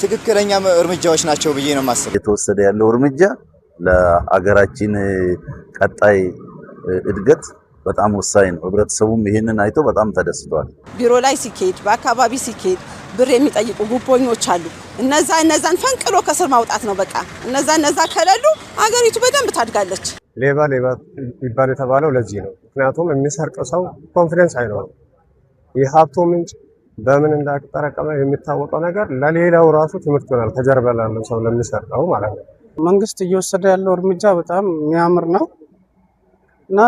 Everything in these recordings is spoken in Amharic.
ትክክለኛ እርምጃዎች ናቸው ብዬ ነው ማስበው። የተወሰደ ያለው እርምጃ ለሀገራችን ቀጣይ እድገት በጣም ወሳኝ ነው። ህብረተሰቡም ይሄንን አይቶ በጣም ተደስቷል። ቢሮ ላይ ሲኬድ በአካባቢ ሲኬድ ብር የሚጠይቁ ጉቦኞች አሉ። እነዛን ፈንቅሎ ከስር ማውጣት ነው በቃ። እነዛ ከሌሉ አገሪቱ በደንብ ታድጋለች። ሌባ ይባል የተባለው ለዚህ ነው። ምክንያቱም የሚሰርቀው ሰው ኮንፊደንስ አይኖርም። የሀብቱ ምንጭ በምን እንዳተጠራቀመ የሚታወቀው ነገር ለሌላው ራሱ ትምህርት ይሆናል፣ ከጀርባ ላለው ሰው ለሚሰርቀው ማለት ነው። መንግስት እየወሰደ ያለው እርምጃ በጣም የሚያምር ነው እና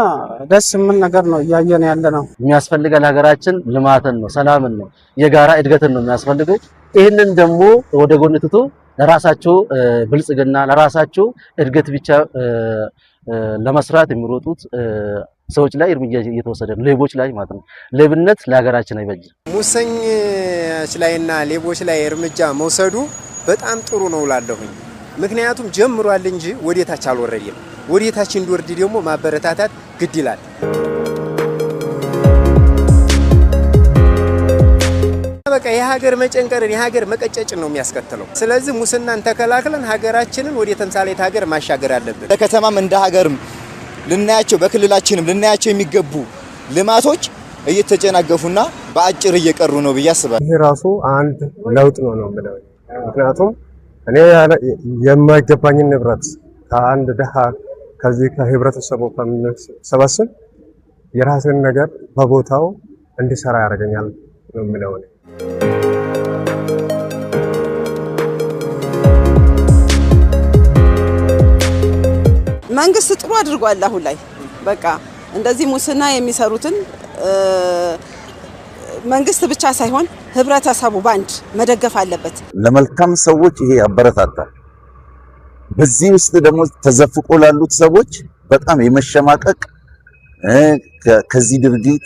ደስ የሚል ነገር ነው እያየን ያለ ነው። የሚያስፈልገው ለሀገራችን ልማትን ነው፣ ሰላምን ነው፣ የጋራ እድገትን ነው የሚያስፈልገው። ይሄንን ደግሞ ወደ ጎን ትቶ ለራሳቸው ብልጽግና ለራሳቸው እድገት ብቻ ለመስራት የሚሮጡት ሰዎች ላይ እርምጃ እየተወሰደ ነው፣ ሌቦች ላይ ማለት ነው። ሌብነት ለሀገራችን አይበጅም። ሙሰኞች ላይና ሌቦች ላይ እርምጃ መውሰዱ በጣም ጥሩ ነው እላለሁኝ። ምክንያቱም ጀምሯል እንጂ ወዴታች አልወረደም። ወዴታች እንዲወርድ ደግሞ ማበረታታት ግድ ይላል። በቃ የሀገር መጨንቀርን የሀገር መቀጨጭን ነው የሚያስከትለው። ስለዚህ ሙስናን ተከላክለን ሀገራችንን ወደ ተምሳሌት ሀገር ማሻገር አለብን። ለከተማም እንደ ሀገርም ልናያቸው በክልላችንም ልናያቸው የሚገቡ ልማቶች እየተጨናገፉና በአጭር እየቀሩ ነው ብዬ አስባለሁ። ይሄ ራሱ አንድ ለውጥ ነው ብለው ምክንያቱም እኔ የማይገባኝን ንብረት ከአንድ ደሃ ከዚህ ከህብረተሰቡ ሰበስብ የራስን ነገር በቦታው እንዲሰራ ያደርገኛል ነው የሚለው። መንግስት ጥሩ አድርጓል። አሁን ላይ በቃ እንደዚህ ሙስና የሚሰሩትን መንግስት ብቻ ሳይሆን ህብረተሰቡ ባንድ መደገፍ አለበት። ለመልካም ሰዎች ይሄ ያበረታታል። በዚህ ውስጥ ደግሞ ተዘፍቆ ላሉት ሰዎች በጣም የመሸማቀቅ ከዚህ ድርጊት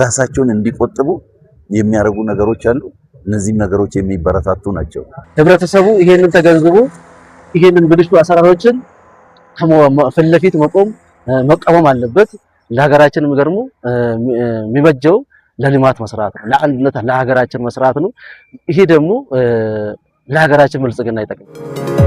ራሳቸውን እንዲቆጥቡ የሚያደርጉ ነገሮች አሉ። እነዚህ ነገሮች የሚበረታቱ ናቸው። ህብረተሰቡ ይሄንን ተገንዝቦ ይሄንን ብልሹ አሰራሮችን ፊት ለፊት መቃወም አለበት። ለሀገራችን የሚበጀው ለልማት መስራት ነው፣ ለአንድነት ለሀገራችን መስራት ነው። ይሄ ደግሞ ለሀገራችን ብልጽግና ይጠቅማል።